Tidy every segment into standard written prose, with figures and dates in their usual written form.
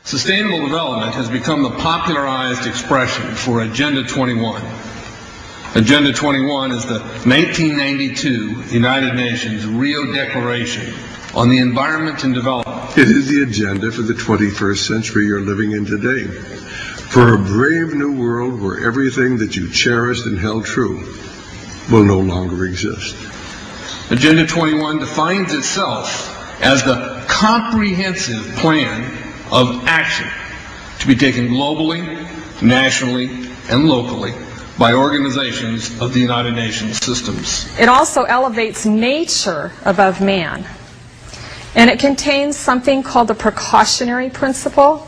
Sustainable development has become the popularized expression for Agenda 21. Agenda 21 is the 1992 United Nations Rio Declaration on the Environment and Development. It is the agenda for the 21st century you're living in today. For a brave new world where everything that you cherished and held true will no longer exist. Agenda 21 defines itself as the comprehensive plan of action to be taken globally, nationally, and locally by organizations of the United Nations systems. It also elevates nature above man. And it contains something called the precautionary principle,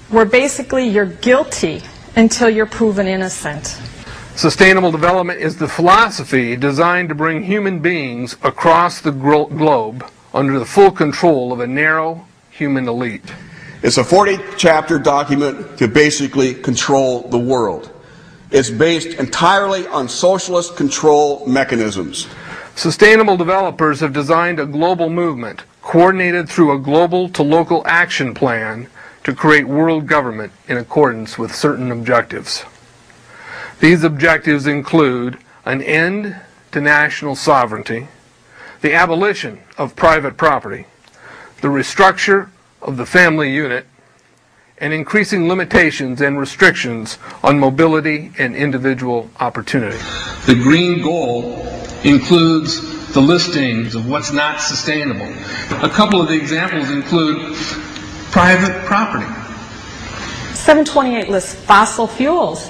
where basically you're guilty until you're proven innocent. Sustainable development is the philosophy designed to bring human beings across the globe under the full control of a narrow human elite. It's a 40-chapter document to basically control the world. It's based entirely on socialist control mechanisms. Sustainable developers have designed a global movement coordinated through a global to local action plan to create world government in accordance with certain objectives. These objectives include an end to national sovereignty, the abolition of private property, the restructure of the family unit, and increasing limitations and restrictions on mobility and individual opportunity. The green goal includes the listings of what's not sustainable. A couple of the examples include private property. 728 lists fossil fuels.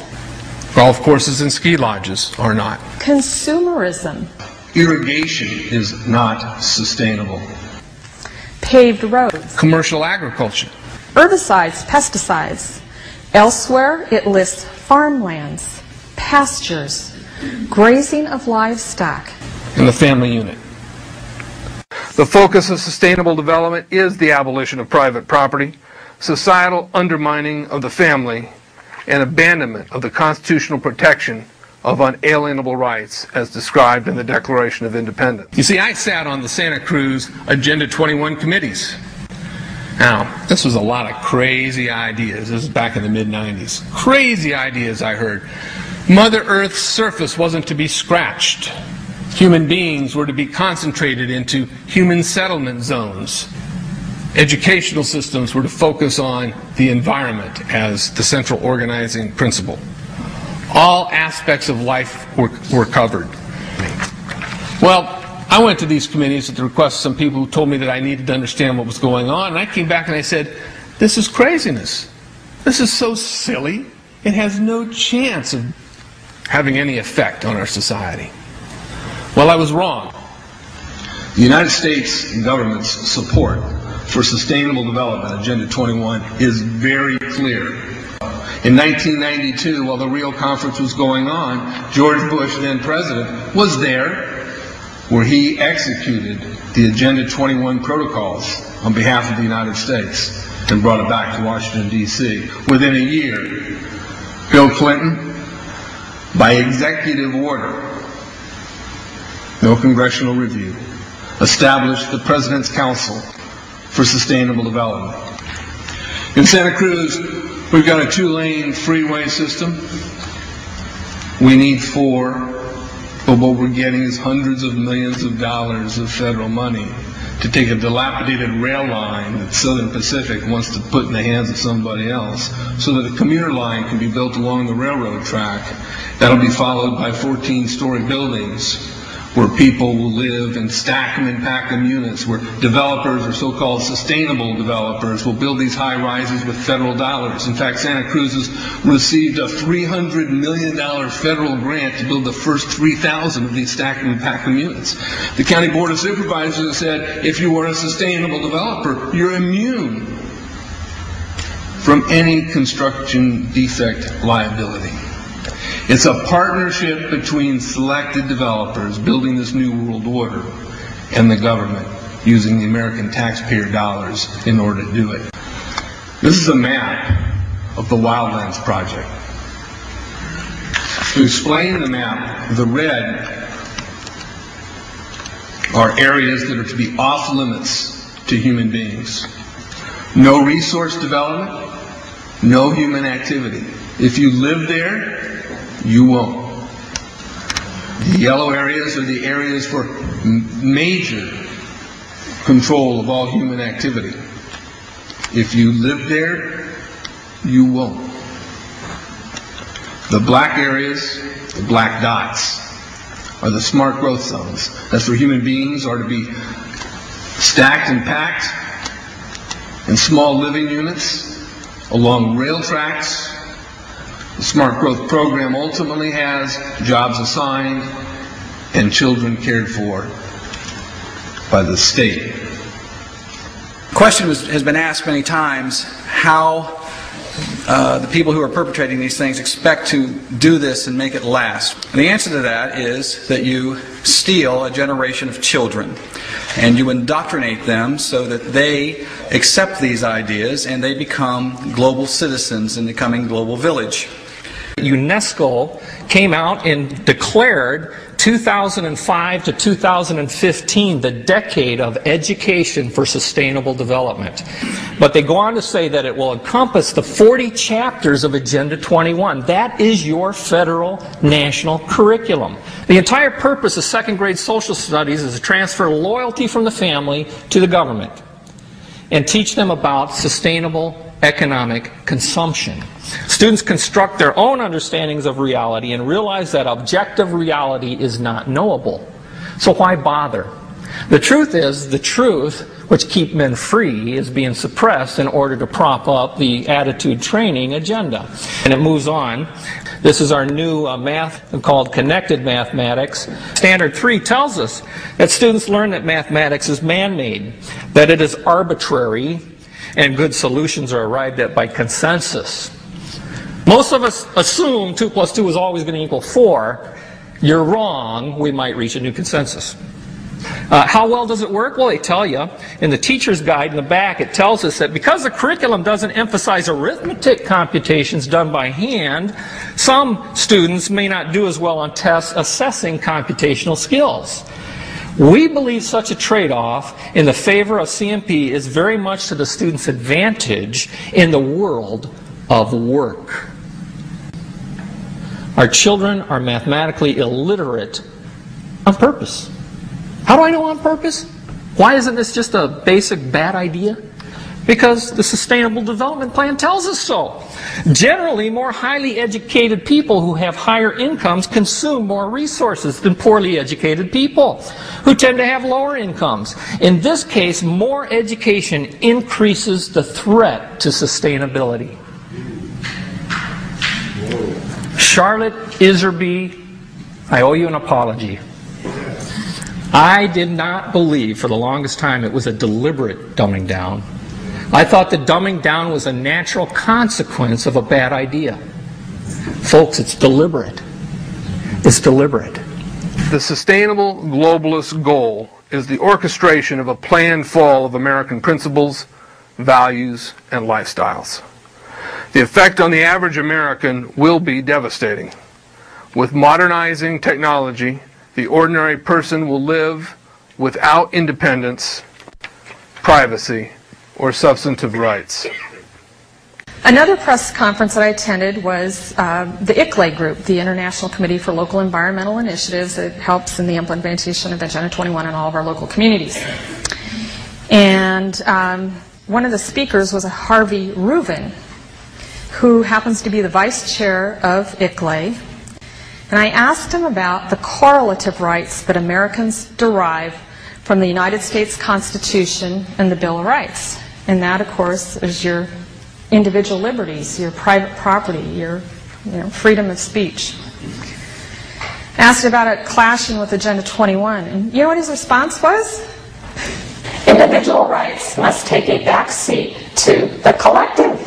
Golf courses and ski lodges are not. Consumerism. Irrigation is not sustainable. Paved roads. Commercial agriculture. Herbicides, pesticides. Elsewhere, it lists farmlands, pastures, grazing of livestock. And the family unit. The focus of sustainable development is the abolition of private property, societal undermining of the family, and abandonment of the constitutional protection of unalienable rights as described in the Declaration of Independence. You see, I sat on the Santa Cruz Agenda 21 committees. Now, this was a lot of crazy ideas. This was back in the mid-90s. Crazy ideas I heard. Mother Earth's surface wasn't to be scratched. Human beings were to be concentrated into human settlement zones. Educational systems were to focus on the environment as the central organizing principle. All aspects of life were covered. Well, I went to these committees at the request of some people who told me that I needed to understand what was going on, and I came back and I said, this is craziness. This is so silly. It has no chance of having any effect on our society. Well, I was wrong. The United States government's support for sustainable development, Agenda 21, is very clear. In 1992, while the Rio Conference was going on, George Bush, then president, was there where he executed the Agenda 21 protocols on behalf of the United States and brought it back to Washington, D.C. Within a year, Bill Clinton, by executive order, no congressional review, established the President's Council for Sustainable Development. In Santa Cruz, we've got a 2-lane freeway system. We need 4, but what we're getting is hundreds of millions of dollars of federal money to take a dilapidated rail line that Southern Pacific wants to put in the hands of somebody else so that a commuter line can be built along the railroad track. That'll be followed by 14-story buildings where people will live and stack them and pack them units, where developers or so-called sustainable developers will build these high-rises with federal dollars. In fact, Santa Cruz has received a $300 million federal grant to build the first 3,000 of these stack and pack them units. The County Board of Supervisors has said, if you are a sustainable developer, you're immune from any construction defect liability. It's a partnership between selected developers building this new world order and the government using the American taxpayer dollars in order to do it. This is a map of the Wildlands Project. To explain the map, the red are areas that are to be off limits to human beings. No resource development, no human activity. If you live there, you won't. The yellow areas are the areas for major control of all human activity. If you live there, you won't. The black areas, the black dots, are the smart growth zones. That's where human beings are to be stacked and packed in small living units along rail tracks. The smart growth program ultimately has jobs assigned and children cared for by the state. The question has been asked many times how the people who are perpetrating these things expect to do this and make it last. And the answer to that is that you steal a generation of children and you indoctrinate them so that they accept these ideas and they become global citizens in the coming global village. UNESCO came out and declared 2005 to 2015 the decade of education for sustainable development. But they go on to say that it will encompass the 40 chapters of Agenda 21. That is your federal national curriculum. The entire purpose of second grade social studies is to transfer loyalty from the family to the government and teach them about sustainable economic consumption. Students construct their own understandings of reality and realize that objective reality is not knowable. So why bother? The truth is, the truth which keep men free is being suppressed in order to prop up the attitude training agenda. And it moves on. This is our new math called connected mathematics. Standard 3 tells us that students learn that mathematics is man-made, that it is arbitrary, and good solutions are arrived at by consensus. Most of us assume 2 plus 2 is always going to equal 4. You're wrong. We might reach a new consensus. How well does it work? Well, they tell you in the teacher's guide in the back, it tells us that because the curriculum doesn't emphasize arithmetic computations done by hand, some students may not do as well on tests assessing computational skills. We believe such a trade-off in the favor of CMP is very much to the student's advantage in the world of work. Our children are mathematically illiterate on purpose. How do I know on purpose? Why isn't this just a basic bad idea? Because the Sustainable Development Plan tells us so. Generally, more highly educated people who have higher incomes consume more resources than poorly educated people who tend to have lower incomes. In this case, more education increases the threat to sustainability. Charlotte Iserby, I owe you an apology. I did not believe for the longest time it was a deliberate dumbing down. I thought that dumbing down was a natural consequence of a bad idea. Folks, it's deliberate. It's deliberate. The sustainable globalist goal is the orchestration of a planned fall of American principles, values, and lifestyles. The effect on the average American will be devastating. With modernizing technology, the ordinary person will live without independence, privacy, or substantive rights. Another press conference that I attended was the ICLE group, the International Committee for Local Environmental Initiatives. It helps in the implementation of Agenda 21 in all of our local communities. And one of the speakers was a Harvey Reuven, who happens to be the vice chair of ICLE. And I asked him about the correlative rights that Americans derive from the United States Constitution and the Bill of Rights. And that, of course, is your individual liberties, your private property, your freedom of speech. Asked about it clashing with Agenda 21. And you know what his response was? Individual rights must take a back seat to the collective.